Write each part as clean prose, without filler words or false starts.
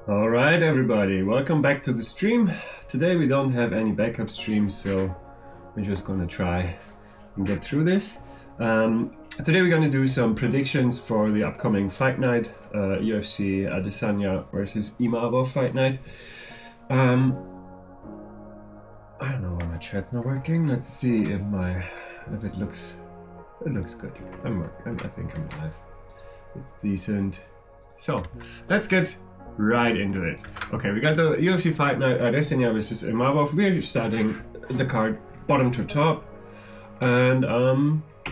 All right, everybody, welcome back to the stream. Today we don't have any backup streams, so we're just gonna try and get through this. Today we're gonna do some predictions for the upcoming fight night, UFC Adesanya versus Imavov fight night. I don't know why my chat's not working. Let's see if it looks good. I think I'm live. It's decent. So let's get right into it. Okay, we got the UFC fight night, Adesanya versus Imavov. We're starting the card bottom to top, and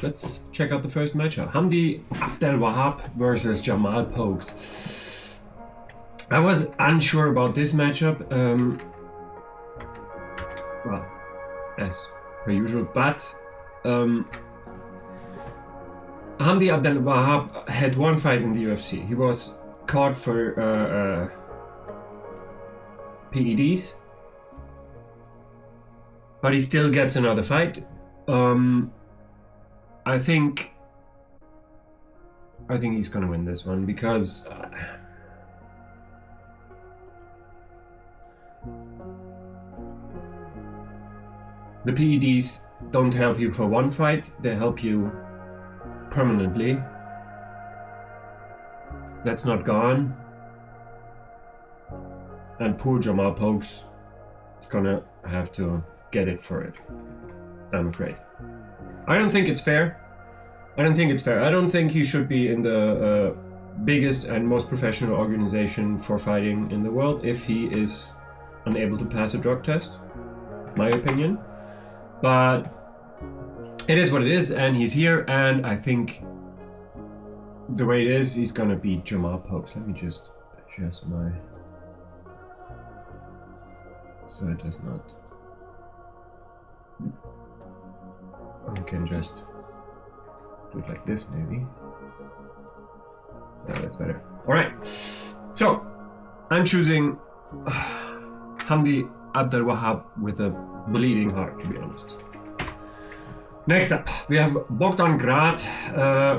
let's check out the first matchup. Hamdi Abdelwahab versus Jamal Pokes. I was unsure about this matchup, well, as per usual, but Hamdi Abdelwahab had one fight in the UFC. He was caught for PEDs, but he still gets another fight. I think he's gonna win this one because the PEDs don't help you for one fight; they help you permanently. That's not gone, and poor Jamal Pokes is gonna have to get it for it, I'm afraid. I don't think it's fair. I don't think he should be in the biggest and most professional organization for fighting in the world if he is unable to pass a drug test, my opinion. But it is what it is, and he's here, and I think the way it is, he's gonna beat Jamal Pokes. Let me just adjust my... so it does not... I can just do it like this, maybe. Yeah, that's better. Alright, so I'm choosing Hamdi Abdelwahab with a bleeding heart, to be honest. Next up, we have Bogdan Grad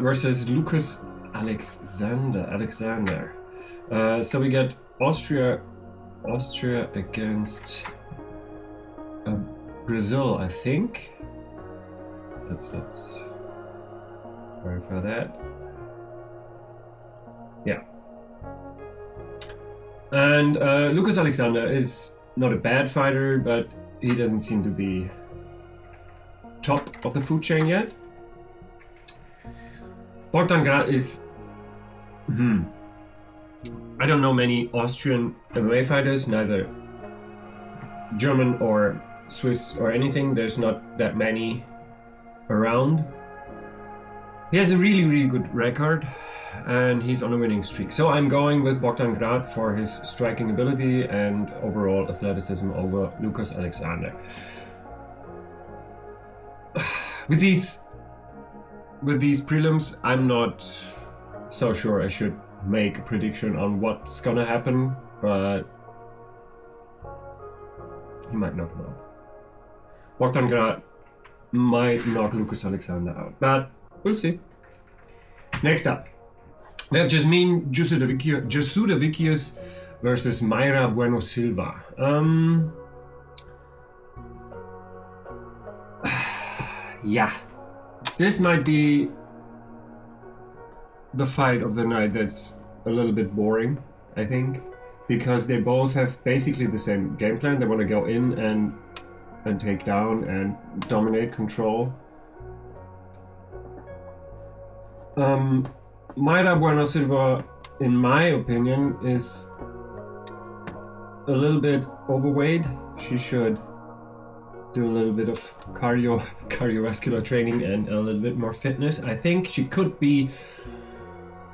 versus Lucas Alexander. So we get Austria against Brazil, I think. Let's verify that. Yeah. And Lucas Alexander is not a bad fighter, but he doesn't seem to be top of the food chain yet. Bogdan Grad is... I don't know many Austrian MMA fighters, neither German or Swiss or anything. There's not that many around. He has a really good record, and he's on a winning streak. So I'm going with Bogdan Grad for his striking ability and overall athleticism over Lucas Alexander. With these prelims, I'm not so sure I should make a prediction on what's gonna happen, but he might knock him out. Bogdan Grad might knock Lucas Alexander out, but we'll see. Next up, we have Jasmine Jasudavicius versus Mayra Bueno Silva. Yeah, this might be the fight of the night that's a little bit boring, I think, because they both have basically the same game plan. They want to go in and take down and dominate, control. Mayra Bueno Silva, in my opinion, is a little bit overweight. She should do a little bit of cardiovascular training and a little bit more fitness. I think she could be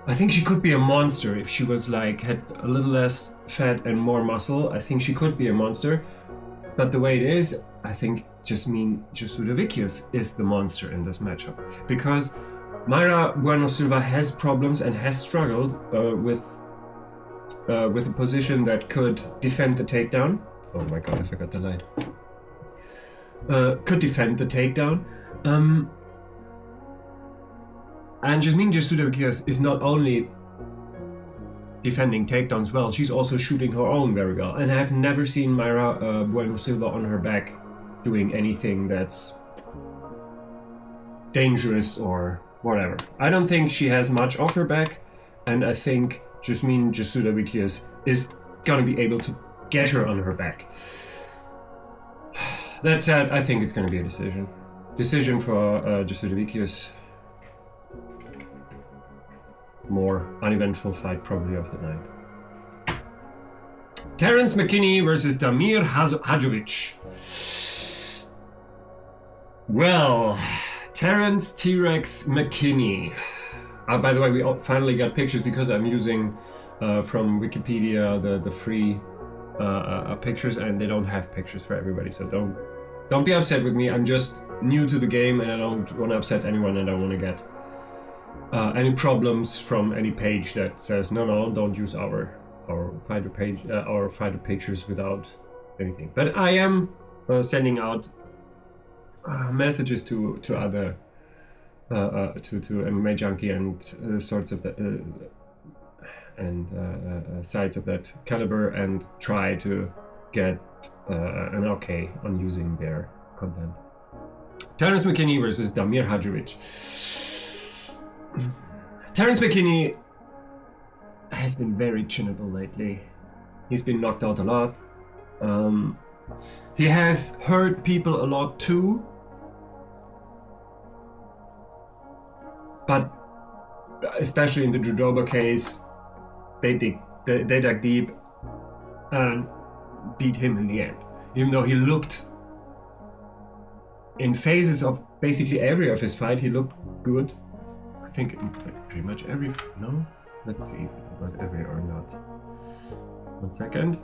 a monster if she was had a little less fat and more muscle. I think she could be a monster, but the way it is, I think Jasmine Jasudavicius is the monster in this matchup, because Mayra Bueno Silva has problems and has struggled with a position that could defend the takedown. Oh my god, I forgot the light. Could defend the takedown. And Jasmine Jasudavicius is not only defending takedowns well. She's also shooting her own very well. And I've never seen Mayra Bueno Silva on her back doing anything that's dangerous or whatever. I don't think she has much off her back, and I think Jasmine Jasudavicius is gonna be able to get her on her back. That said, I think it's gonna be a decision. Decision for Jasudavicius. More uneventful fight probably of the night. Terence McKinney versus Damir Hadjovic. Well, Terence T-Rex McKinney. By the way, we finally got pictures because I'm using from Wikipedia the free pictures, and they don't have pictures for everybody. So don't be upset with me. I'm just new to the game, and I don't want to upset anyone, and I don't want to get any problems from any page that says no, don't use our fighter page, our fighter pictures without anything. But I am sending out messages to other to MMA Junkie and sorts of the sites of that caliber, and try to get an okay on using their content. Terence McKinney versus Damir Hadjovic. Terence McKinney has been very chinnable lately. He's been knocked out a lot. He has hurt people a lot too. But especially in the Judoba case, they dug deep and beat him in the end. Even though he looked, in phases of basically every of his fight, he looked good. I think pretty much every, no? Let's see if it was every or not. 1 second.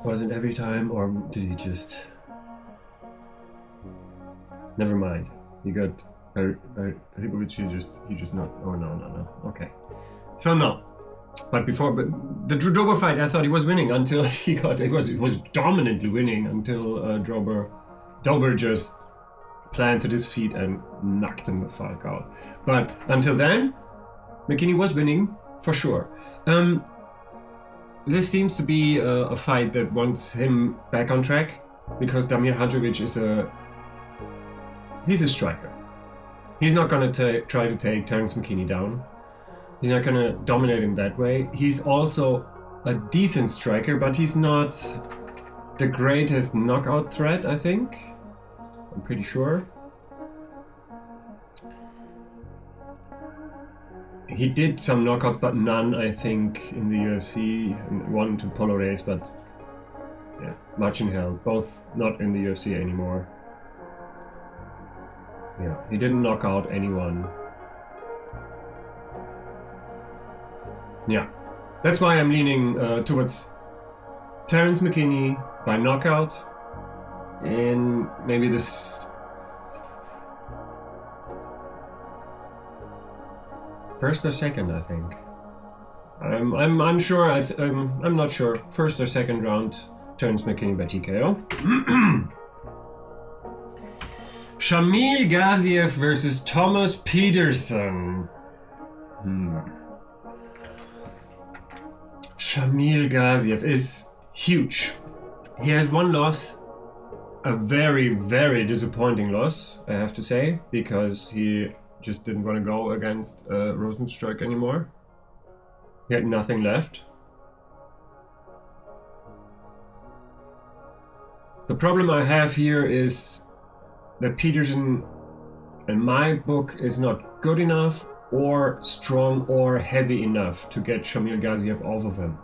Was it every time, or did he just... Never mind. He got... Ribovic, he just not... Oh, no. Okay. So no. But the Judoba fight, I thought he was winning until he got... It was dominantly winning until Dober just planted his feet and knocked him the fuck out. But until then, McKinney was winning for sure. This seems to be a fight that wants him back on track, because Damir Hadjovic he's a striker. He's not gonna try to take Terence McKinney down. He's not gonna dominate him that way. He's also a decent striker, but he's not the greatest knockout threat, I think. I'm pretty sure. He did some knockouts, but none, I think, in the UFC. And one to Polo Reyes, but yeah, much in hell. Both not in the UFC anymore. Yeah, he didn't knock out anyone. Yeah, that's why I'm leaning towards Terence McKinney by knockout in maybe this first or second, I think. I'm unsure. I'm not sure. First or second round, Terence McKinney by TKO. Shamil Gaziev versus Thomas Peterson. Shamil Gaziev is huge. He has one loss, a very, very disappointing loss, I have to say, because he just didn't want to go against Rosenstruck anymore. He had nothing left. The problem I have here is that Peterson, in my book, is not good enough or strong or heavy enough to get Shamil Gaziev off of him.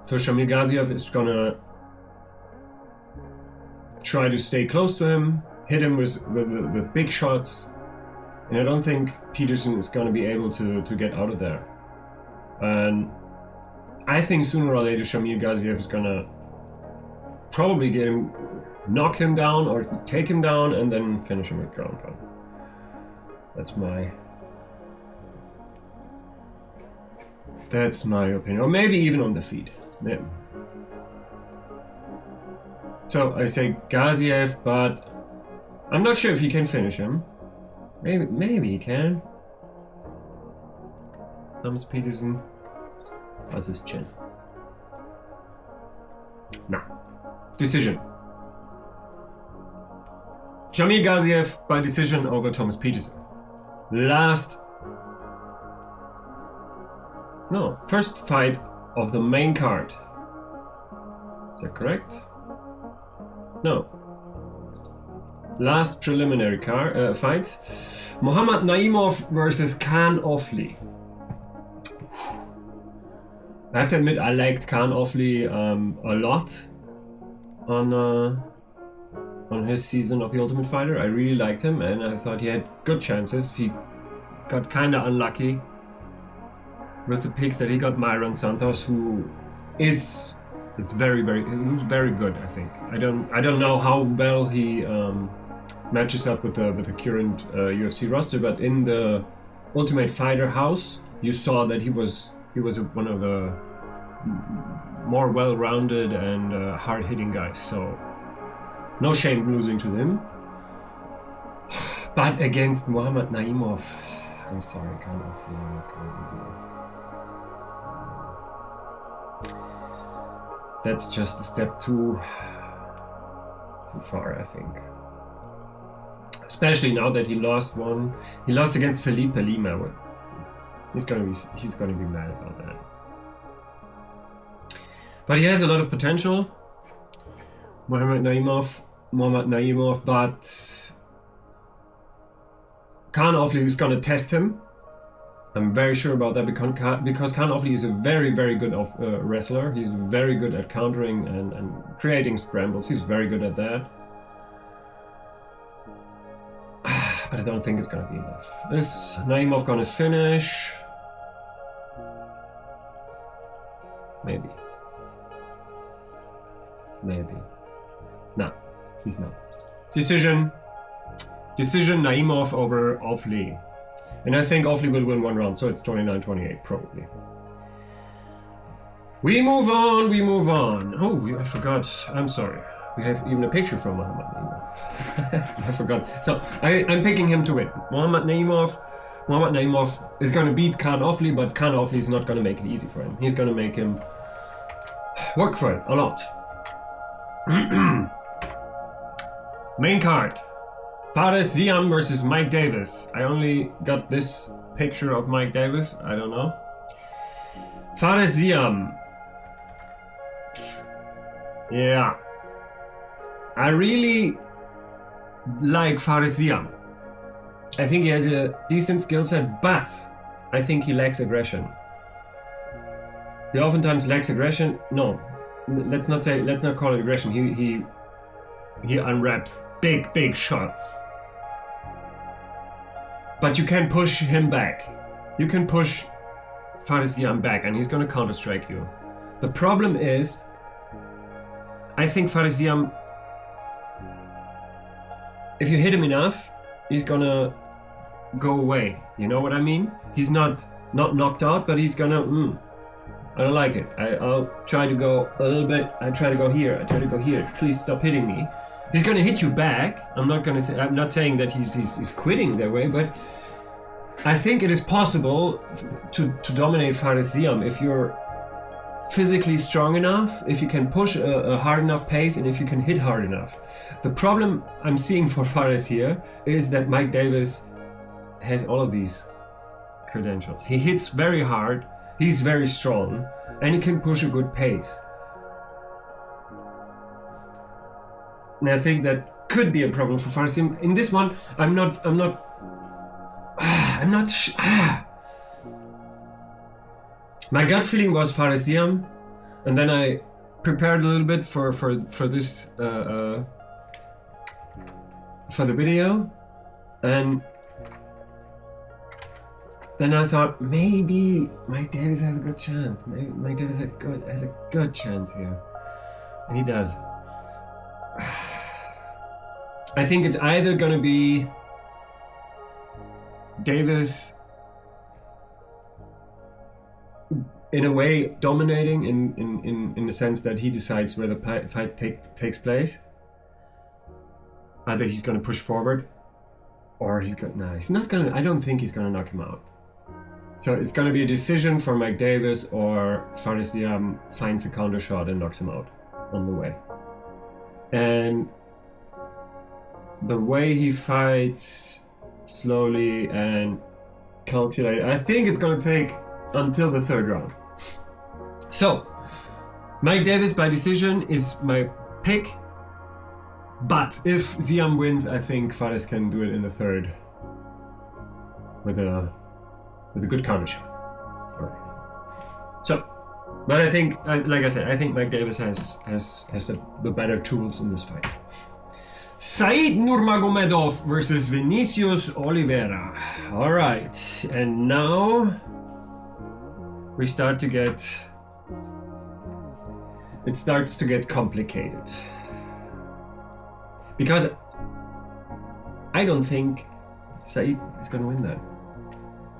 So Shamil Gaziev is gonna try to stay close to him, hit him with big shots, and I don't think Peterson is gonna be able to get out of there. And I think sooner or later Shamil Gaziev is gonna probably knock him down or take him down and then finish him with ground pound. That's my opinion. Or maybe even on the feet. Yeah. So I say Gaziev, but I'm not sure if he can finish him. Maybe he can. Thomas Peterson. How's his chin? Nah. Decision. Jamil Gaziev by decision over Thomas Peterson. First fight of the main card. Is that correct? No. Last preliminary fight. Muhammad Naimov versus Khan Ofli. I have to admit, I liked Khan Ofli a lot on his season of The Ultimate Fighter. I really liked him, and I thought he had good chances. He got kind of unlucky with the picks that he got. Myron Santos, who is very good. I think I don't know how well he matches up with the current UFC roster, but in the Ultimate Fighter house, you saw that he was one of the more well-rounded and hard-hitting guys. So no shame losing to him. But against Muhammad Naimov, I'm sorry, kind of. That's just a step too far, I think. Especially now that he lost one. He lost against Felipe Lima. He's gonna be mad about that. But he has a lot of potential, Muhammad Naimov, but Khan Ofli is gonna test him. I'm very sure about that because Khan Ofli is a very good wrestler. He's very good at countering and creating scrambles. He's very good at that. But I don't think it's gonna be enough. Is Naimov gonna finish? Maybe. No, he's not. Decision Naimov over Ofli. And I think Ofli will win one round, so it's 29-28 probably. We move on. Oh, I forgot. I'm sorry. We have even a picture from Muhammad Naimov. I forgot. So I'm picking him to win. Muhammad Naimov is going to beat Khan Ofli, but Khan Ofli is not going to make it easy for him. He's going to make him work for it a lot. Main card. Fares Ziam versus Mike Davis. I only got this picture of Mike Davis. I don't know. Fares Ziam. Yeah. I really like Fares Ziam. I think he has a decent skill set, but I think he lacks aggression. He oftentimes lacks aggression. No, let's not call it aggression. He unwraps big shots. But you can push him back. You can push Fares Ziam back, and he's gonna counter-strike you. The problem is, I think Fares Ziam, if you hit him enough, he's gonna go away. You know what I mean? He's not knocked out, but he's gonna. I don't like it. I'll try to go a little bit. I try to go here. I try to go here. Please stop hitting me. He's gonna hit you back. I'm not saying that he's quitting that way, but I think it is possible to dominate Fares Ziam if you're physically strong enough, if you can push a hard enough pace, and if you can hit hard enough. The problem I'm seeing for Fares here is that Mike Davis has all of these credentials. He hits very hard, he's very strong, and he can push a good pace. And I think that could be a problem for Fares Ziam. In this one, my gut feeling was Fares Ziam, and then I prepared a little bit for this for the video, and then I thought maybe Mike Davis has a good chance. Maybe Mike Davis has a good chance here, and he does. I think it's either gonna be Davis in a way dominating in the sense that he decides where the fight takes place. Either he's gonna push forward, or he's not gonna. I don't think he's gonna knock him out. So it's going to be a decision for Mike Davis, or Fares Ziam finds a counter shot and knocks him out on the way. And the way he fights, slowly and calculated, I think it's going to take until the third round. So Mike Davis by decision is my pick. But if Ziam wins, I think Fares can do it in the third with a good counter shot. All right. So, but I think, like I said, I think Mike Davis has the better tools in this fight. Said Nurmagomedov versus Vinicius Oliveira. All right, and now we start to get. It starts to get complicated. Because I don't think Said is going to win that.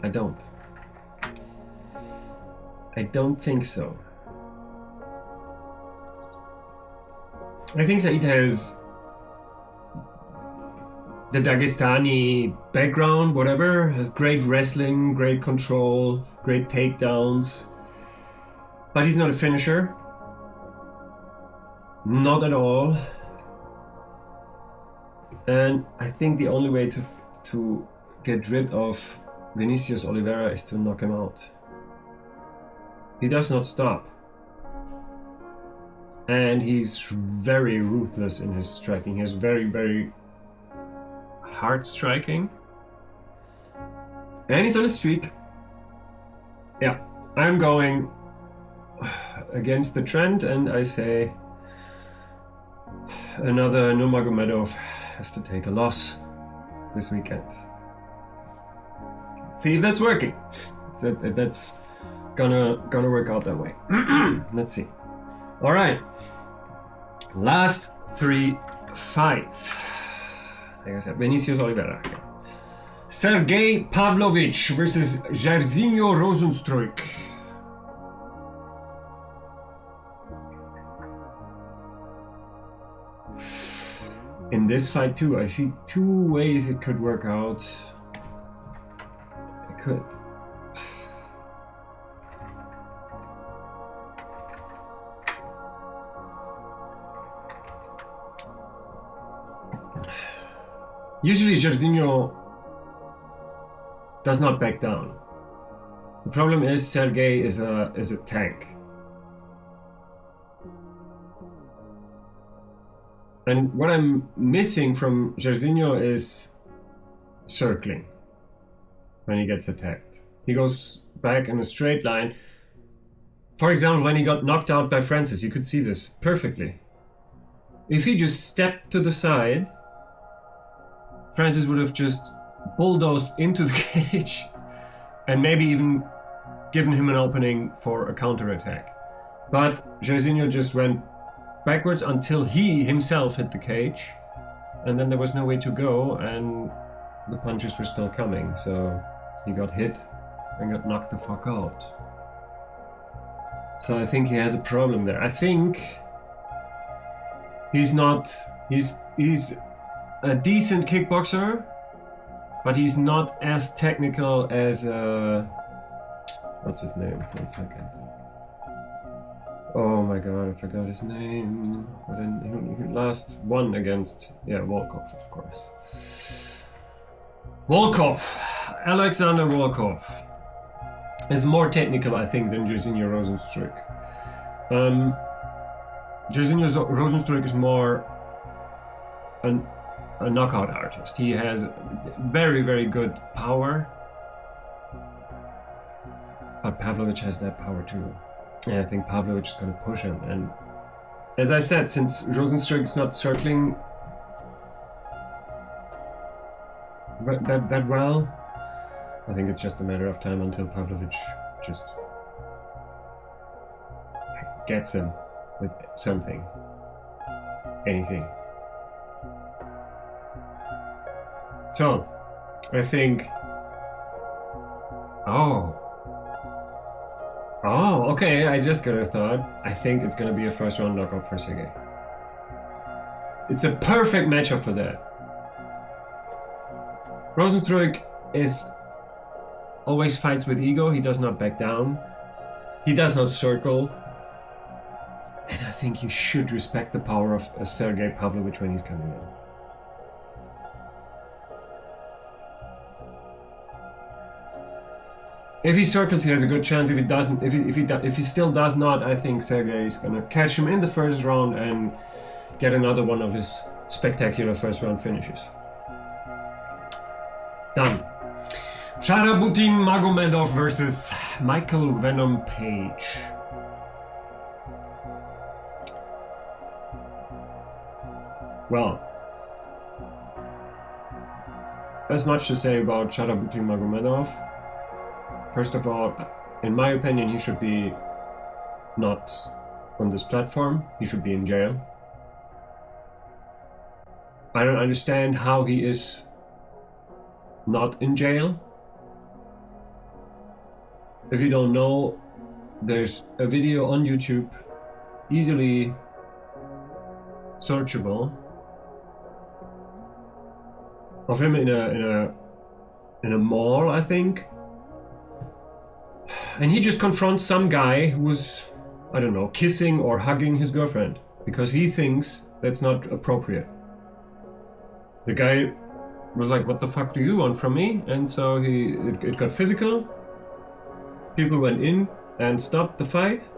I don't. I don't think so. I think Said has the Dagestani background, whatever, has great wrestling, great control, great takedowns. But he's not a finisher. Not at all. And I think the only way to get rid of Vinicius Oliveira is to knock him out. He does not stop. And he's very ruthless in his striking. He has very, very hard striking. And he's on a streak. Yeah, I'm going against the trend, and I say another Nurmagomedov has to take a loss this weekend. See if that's working. That's gonna work out that way. Let's see. All right. Last three fights. Like I said, Vinicius Oliveira. Sergey Pavlovich versus Jairzinho Rozenstruik. In this fight too, I see two ways it could work out. It could. Usually Jairzinho does not back down. The problem is Sergey is a tank. And what I'm missing from Jairzinho is circling when he gets attacked. He goes back in a straight line. For example, when he got knocked out by Francis, you could see this perfectly. If he just stepped to the side, Francis would have just bulldozed into the cage and maybe even given him an opening for a counterattack. But Jairzinho just went backwards until he himself hit the cage, and then there was no way to go, and the punches were still coming, so he got hit and got knocked the fuck out. So I think he has a problem there. I think he's a decent kickboxer, but he's not as technical as what's his name? 1 second. Oh my god, I forgot his name. But then he last won against Volkov, of course. Volkov, Alexander Volkov is more technical, I think, than Jairzinho Rozenstruik. Jairzinho Rozenstruik is more a knockout artist. He has very, very good power, but Pavlovich has that power too. And I think Pavlovich is going to push him. And as I said, since Rozenstruik is not circling that well, I think it's just a matter of time until Pavlovich just gets him with something, anything. So, I think... Oh, okay, I just got a thought. I think it's going to be a first round knockout for Sergey. It's a perfect matchup for that. Rozenstruik is always fights with ego. He does not back down. He does not circle. And I think you should respect the power of Sergey Pavlovich when he's coming in. If he circles, he has a good chance. If he doesn't, if he still does not, I think Sergey is gonna catch him in the first round and get another one of his spectacular first round finishes. Done. Sharabutin Magomedov versus Michael Venom Page. Well, there's much to say about Sharabutin Magomedov. First of all, in my opinion, he should be not on this platform. He should be in jail. I don't understand how he is not in jail. If you don't know, there's a video on YouTube, easily searchable, of him in a mall, I think. And he just confronts some guy who was, I don't know, kissing or hugging his girlfriend because he thinks that's not appropriate. The guy was like, "What the fuck do you want from me?" And so it got physical. People went in and stopped the fight.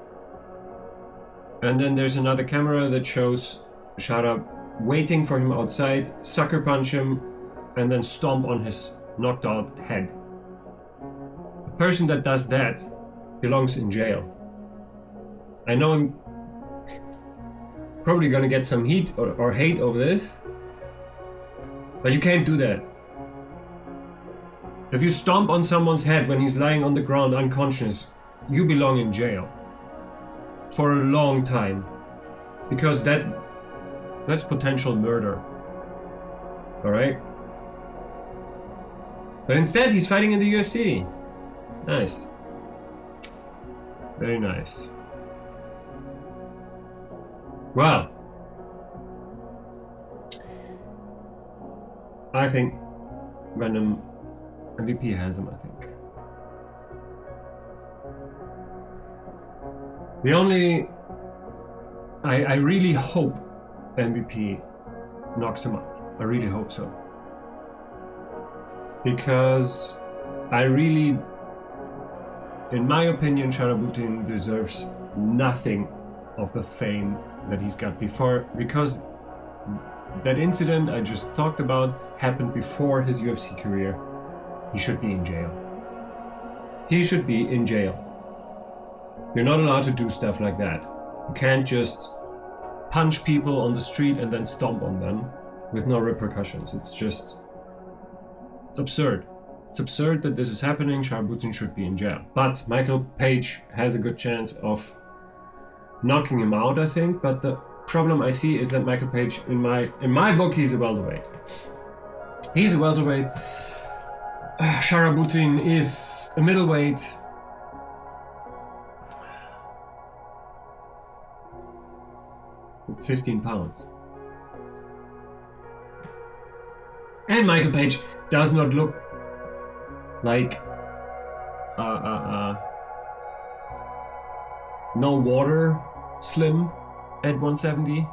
And then there's another camera that shows Shara waiting for him outside, sucker punch him, and then stomp on his knocked out head. A person that does that belongs in jail. I know I'm probably gonna get some heat or hate over this, but you can't do that. If you stomp on someone's head when he's lying on the ground unconscious, you belong in jail for a long time, because that's potential murder. All right? But instead, he's fighting in the UFC. Nice. Very nice. Well, I think Venom MVP has him, I think. The only... I really hope MVP knocks him out. I really hope so. Because I really, in my opinion, Sharabutin deserves nothing of the fame that he's got before, because that incident I just talked about happened before his UFC career. He should be in jail. He should be in jail. You're not allowed to do stuff like that. You can't just punch people on the street and then stomp on them with no repercussions. It's absurd. It's absurd that this is happening. Sharabutin should be in jail. But Michael Page has a good chance of knocking him out, I think. But the problem I see is that Michael Page, in my book, he's a welterweight. He's a welterweight. Sharabutin is a middleweight. It's 15 pounds. And Michael Page does not look like no water slim at 170.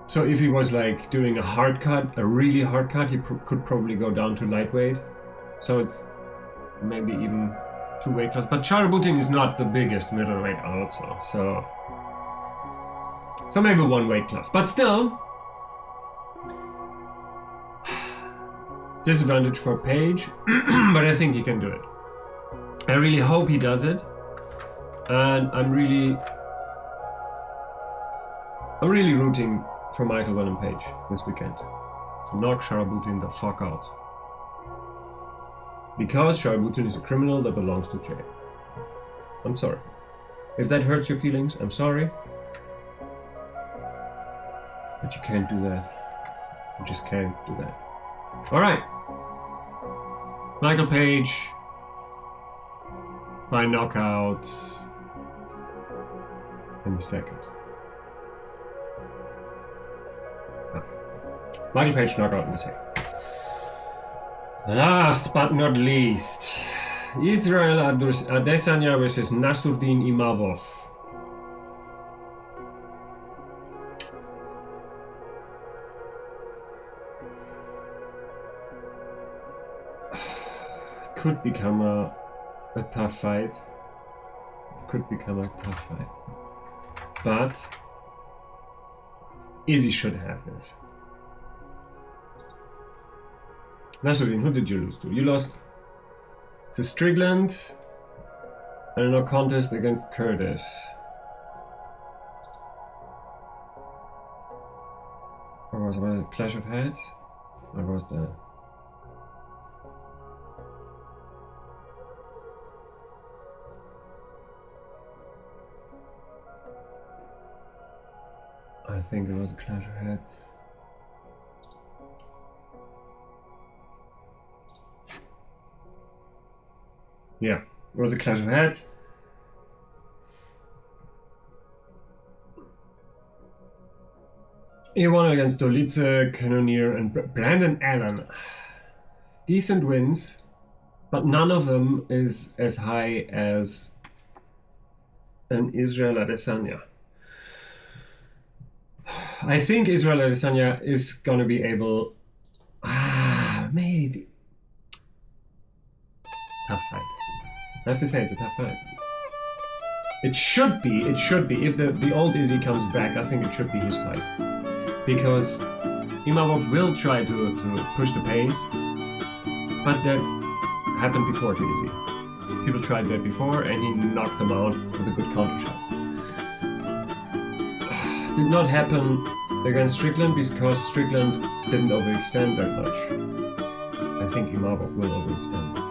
So if he was like doing a hard cut, a really hard cut, he could probably go down to lightweight. So it's maybe even 2 weight class. But Sharabutin is not the biggest middleweight also. So maybe 1 weight class. But still, disadvantage for Page, but I think he can do it. I really hope he does it. And I'm really rooting for Michael Venom Page this weekend to knock Sharabutin the fuck out. Because Sharabutin is a criminal that belongs to jail. I'm sorry. If that hurts your feelings, I'm sorry. But you can't do that. You just can't do that. Alright. Michael Page by knockout in the second. Michael Page knockout in the second. Last but not least, Israel Adesanya versus Nasruddin Imavov. Could become a tough fight. But Izzy should have this. Nasruddin, who did you lose to? You lost to Strickland and a contest against Curtis. Or was it a clash of heads? Or was that? I think it was a clash of heads. Yeah, it was a clash of heads. He won against Dolice, Cannonier, and Brandon Allen. Decent wins, but none of them is as high as an Israel Adesanya. I think Israel Adesanya is gonna be able. Maybe. Tough fight. I have to say, it's a tough fight. It should be. If the old Izzy comes back, I think it should be his fight. Because Imavov will try to push the pace, but that happened before to Izzy. People tried that before, and he knocked them out with a good counter shot. Did not happen against Strickland because Strickland didn't overextend that much. I think Imavov will overextend.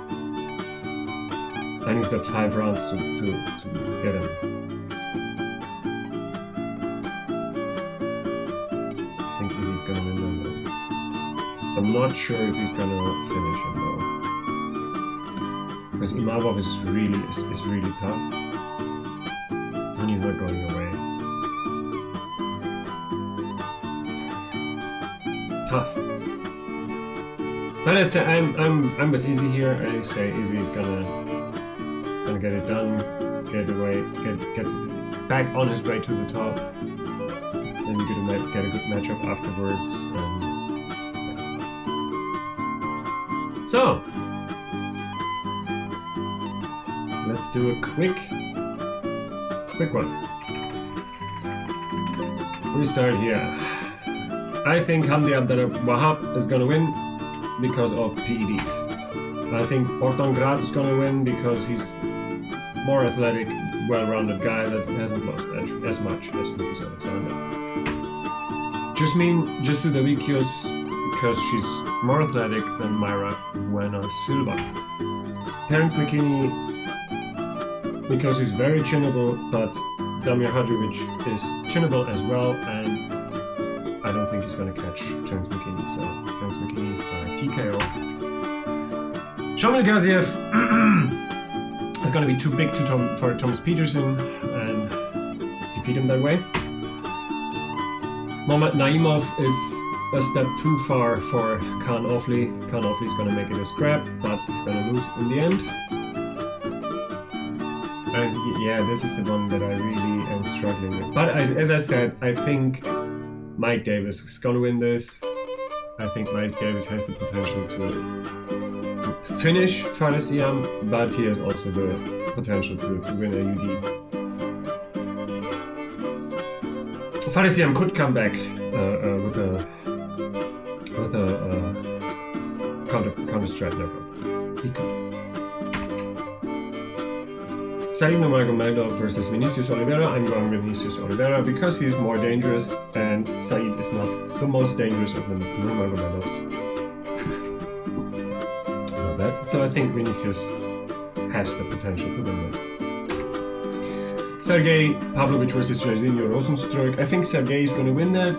And he's got 5 rounds to get him. I think Izzy's gonna win them though. I'm not sure if he's gonna finish him though. Because Imavov is really tough. And he's not going away. Tough. But let's say I'm with Izzy here. I say Izzy's gonna get it done, get back on his way to the top. Then you're gonna get a good matchup afterwards. So let's do a quick one. We start here. I think Hamdi Abdallah Wahab is gonna win because of PEDs. I think Bogdan Grad is gonna win because he's more athletic, well-rounded guy that hasn't lost as much as Lucas Alexander. Just Sudavikios because she's more athletic than Myra Buena Silva. Terence McKinney because he's very chinnable, but Damir Hadjovic is chinnable as well, and I don't think he's going to catch Terence McKinney, so Terence McKinney TKO. Shamil Gaziev is going to be too big for Thomas Peterson and defeat him that way. Mohamed Naimov is a step too far for Khan Ofli. Khan Ofli is going to make it a scrap, but he's going to lose in the end. And yeah, this is the one that I really am struggling with. But as I said, I think Mike Davis is going to win this. I think Mike Davis has the potential to finish Farisiam, but he has also the potential to win a UD. Farisiam could come back with a counter strike knockout. He could. Said Nurmagomedov versus Vinicius Oliveira. I'm going with Vinicius Oliveira because he's more dangerous, and Said is not the most dangerous of the Nurmagomedovs. So I think Vinicius has the potential to win this. Sergey Pavlovich versus Jairzinho Rosenstruik. I think Sergey is going to win that.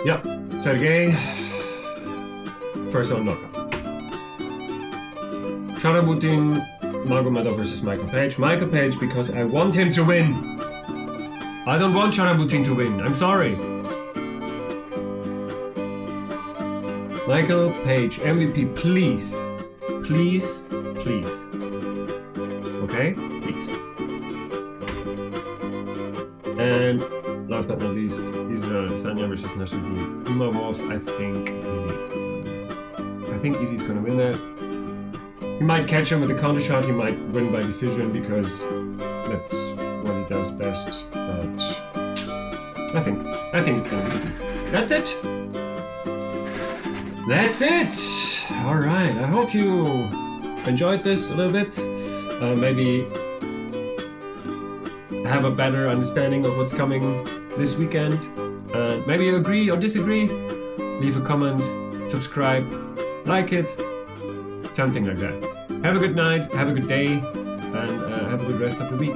Yeah, Sergey. First round knockout. Sharabutin Magomedov versus Michael Page. Michael Page because I want him to win. I don't want Sharabutin to win. I'm sorry. Michael Page, MVP, please. Please, please. Okay? Please. And last but not least, Adesanya versus Imavov. I think Easy's gonna win that. He might catch him with a counter shot, he might win by decision because that's what he does best. But I think it's gonna be easy. That's it! That's it! Alright, I hope you enjoyed this a little bit. Maybe have a better understanding of what's coming this weekend. Maybe you agree or disagree. Leave a comment, subscribe, like it, something like that. Have a good night, have a good day, and have a good rest of the week.